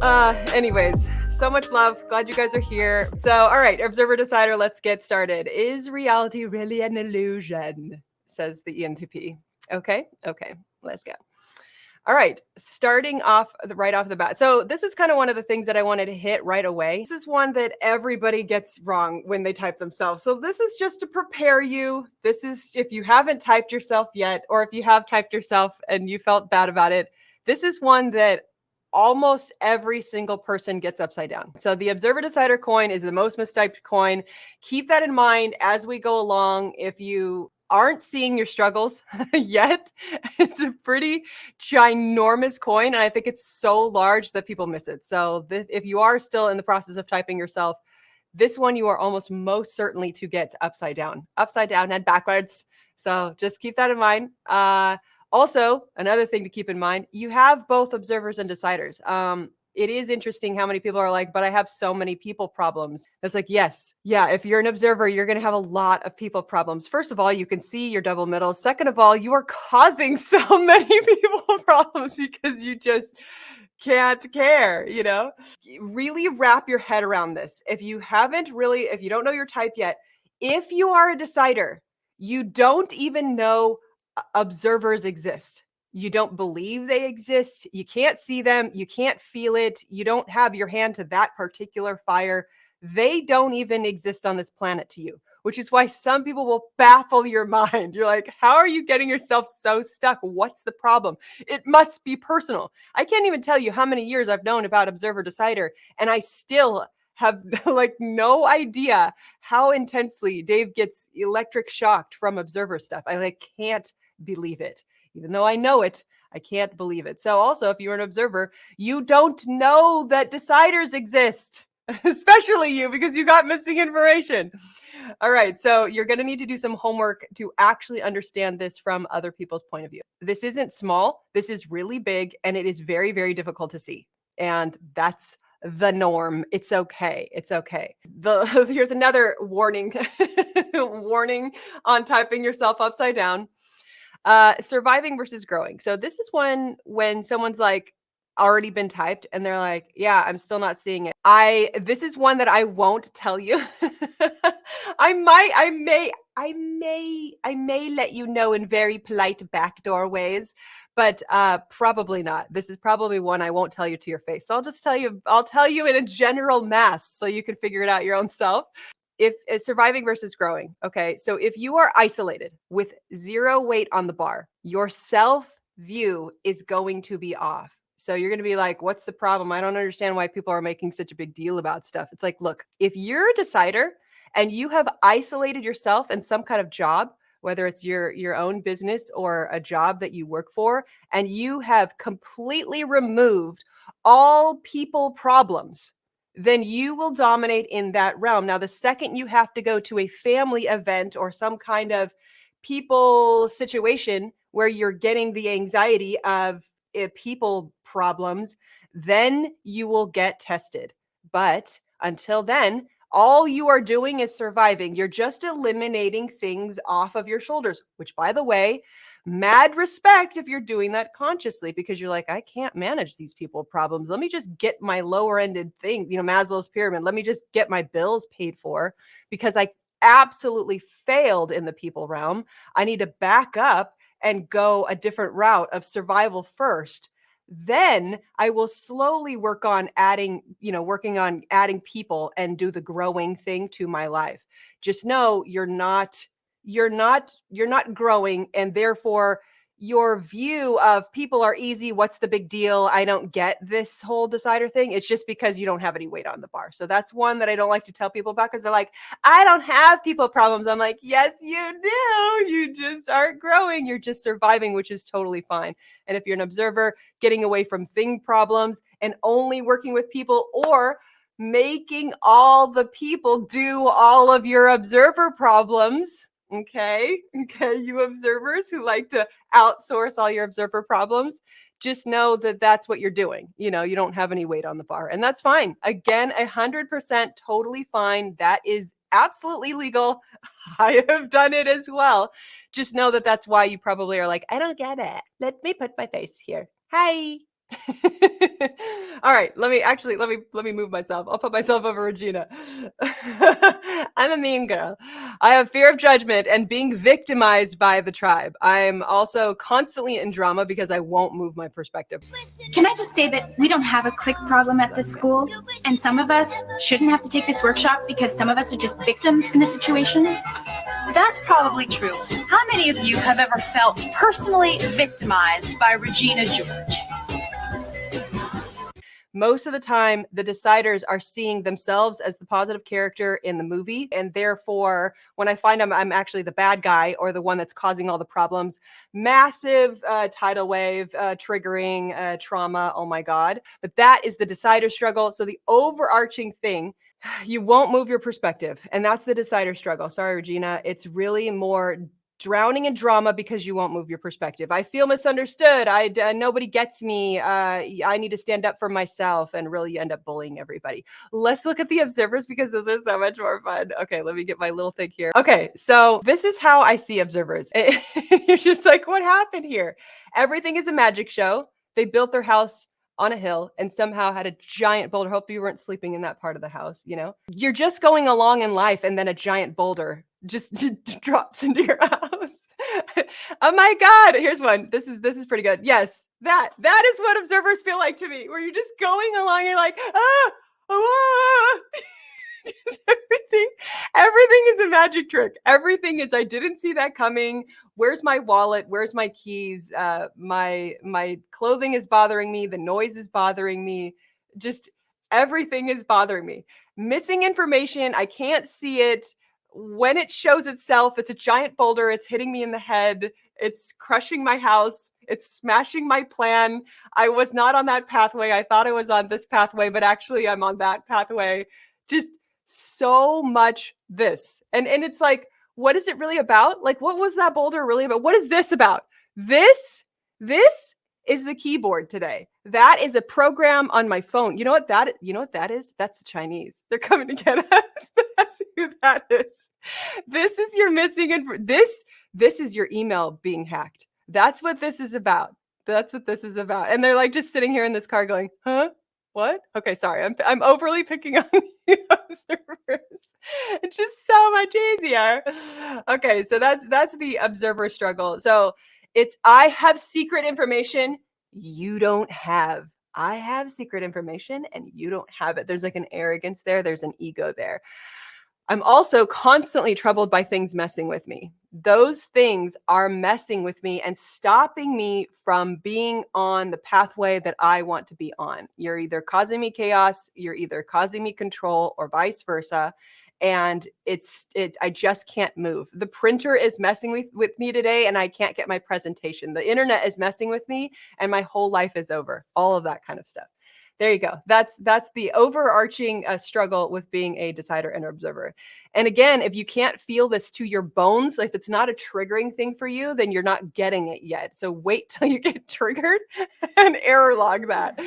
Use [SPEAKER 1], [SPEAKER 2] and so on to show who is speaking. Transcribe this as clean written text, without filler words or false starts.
[SPEAKER 1] Anyways, so much love. Glad you guys are here. So, all right, Observer Decider, let's get started. Is reality really an illusion? Says the ENTP. Okay, let's go. All right, starting off right off the bat. So, this is kind of one of the things that I wanted to hit right away. This is one that everybody gets wrong when they type themselves. So, this is just to prepare you. This is if you haven't typed yourself yet, or if you have typed yourself and you felt bad about it, this is one that almost every single person gets upside down. So, the Observer Decider coin is the most mistyped coin. Keep that in mind as we go along. If you aren't seeing your struggles yet, it's a pretty ginormous coin, and I think it's so large that people miss it. So if you are still in the process of typing yourself, this one you are almost most certainly to get upside down and backwards. So just keep that in mind. Also, another thing to keep in mind, you have both observers and deciders. It is interesting how many people are like, but I have so many people problems. It's like, yes, yeah, if you're an observer, you're going to have a lot of people problems. First of all, you can see your double middles. Second of all, you are causing so many people problems because you just can't care, Really wrap your head around this. If you don't know your type yet, if you are a decider, you don't even know observers exist. You don't believe they exist. You can't see them. You can't feel it. You don't have your hand to that particular fire. They don't even exist on this planet to you, which is why some people will baffle your mind. You're like, how are you getting yourself so stuck? What's the problem? It must be personal. I can't even tell you how many years I've known about Observer Decider, and I still have like no idea how intensely Dave gets electric shocked from observer stuff. I can't believe it. Even though I know it, I can't believe it. So also, if you're an observer, you don't know that deciders exist, especially you, because you got missing information. All right, so you're going to need to do some homework to actually understand this from other people's point of view. This isn't small. This is really big, and it is very, very difficult to see. And that's the norm. It's okay. It's okay. Here's another warning warning on typing yourself upside down. Surviving versus growing. So this is one when someone's like already been typed and they're like, yeah, I'm still not seeing it. This is one that I won't tell you. I may let you know in very polite backdoor ways, but probably not. This is probably one I won't tell you to your face. So I'll tell you in a general mass so you can figure it out your own self. If surviving versus growing. Okay. So if you are isolated with zero weight on the bar, your self view is going to be off. So you're going to be like, what's the problem? I don't understand why people are making such a big deal about stuff. It's like, look, if you're a decider and you have isolated yourself in some kind of job, whether it's your own business or a job that you work for, and you have completely removed all people problems, then you will dominate in that realm. Now, the second you have to go to a family event or some kind of people situation where you're getting the anxiety of people problems, then you will get tested. But until then, all you are doing is surviving. You're just eliminating things off of your shoulders, which, by the way, mad respect if you're doing that consciously, because you're like, I can't manage these people problems. Let me just get my lower ended thing, Maslow's pyramid. Let me just get my bills paid for because I absolutely failed in the people realm. I need to back up and go a different route of survival first. Then I will slowly working on adding people and do the growing thing to my life. Just know you're not growing, and therefore your view of people are easy. What's the big deal? I don't get this whole decider thing. It's just because you don't have any weight on the bar. So that's one that I don't like to tell people about because they're like, I don't have people problems. I'm like, yes, you do. You just aren't growing. You're just surviving, which is totally fine. And if you're an observer, getting away from thing problems and only working with people, or making all the people do all of your observer problems. Okay, you observers who like to outsource all your observer problems, just know that that's what you're doing. You don't have any weight on the bar, and that's fine. Again, 100% totally fine. That is absolutely legal. I have done it as well. Just know that that's why you probably are like, I don't get it. Let me put my face here. Hi. All right, let me move myself. I'll put myself over Regina. I'm a mean girl. I have fear of judgment and being victimized by the tribe. I'm also constantly in drama because I won't move my perspective.
[SPEAKER 2] Can I just say that we don't have a click problem at this school, and some of us shouldn't have to take this workshop because some of us are just victims in the situation?
[SPEAKER 3] That's probably true. How many of you have ever felt personally victimized by Regina George?
[SPEAKER 1] Most of the time, the deciders are seeing themselves as the positive character in the movie. And therefore, when I find I'm actually the bad guy or the one that's causing all the problems, massive tidal wave, triggering trauma. Oh my God. But that is the decider struggle. So the overarching thing, you won't move your perspective. And that's the decider struggle. Sorry, Regina. It's really more drowning in drama because you won't move your perspective. I feel misunderstood. Nobody gets me. I need to stand up for myself, and really you end up bullying everybody. Let's look at the observers because those are so much more fun. Okay, let me get my little thing here. Okay, so this is how I see observers. You're just like, what happened here? Everything is a magic show. They built their house on a hill and somehow had a giant boulder. Hope you weren't sleeping in that part of the house, you know? You're just going along in life and then a giant boulder just drops into your house. Oh my God. Here's one. This is pretty good. Yes, that is what observers feel like to me, where you're just going along, you're like, ah. Everything is a magic trick. Everything is, I didn't see that coming. Where's my wallet? Where's my keys? My clothing is bothering me. The noise is bothering me. Just everything is bothering me. Missing information. I can't see it. When it shows itself, it's a giant boulder. It's hitting me in the head. It's crushing my house. It's smashing my plan. I was not on that pathway. I thought I was on this pathway, but actually I'm on that pathway. Just so much this. And it's like, what is it really about? Like, what was that boulder really about? What is this about? This is the keyboard today. That is a program on my phone. You know what that is? That's the Chinese. They're coming to get us. That's who that is. This is your this is your email being hacked. That's what this is about. That's what this is about. And they're like just sitting here in this car going, huh? What? Okay, sorry. I'm overly picking on the observers. It's just so much easier. Okay, so that's the observer struggle. So it's, I have secret information you don't have. I have secret information and you don't have it. There's like an arrogance there. There's an ego there. I'm also constantly troubled by things messing with me. Those things are messing with me and stopping me from being on the pathway that I want to be on. You're either causing me chaos, you're either causing me control, or vice versa. And I just can't move. The printer is messing with me today and I can't get my presentation. The internet is messing with me and my whole life is over. All of that kind of stuff. There you go. That's the overarching struggle with being a decider and observer. And again, if you can't feel this to your bones, if it's not a triggering thing for you, then you're not getting it yet. So wait till you get triggered and error log that.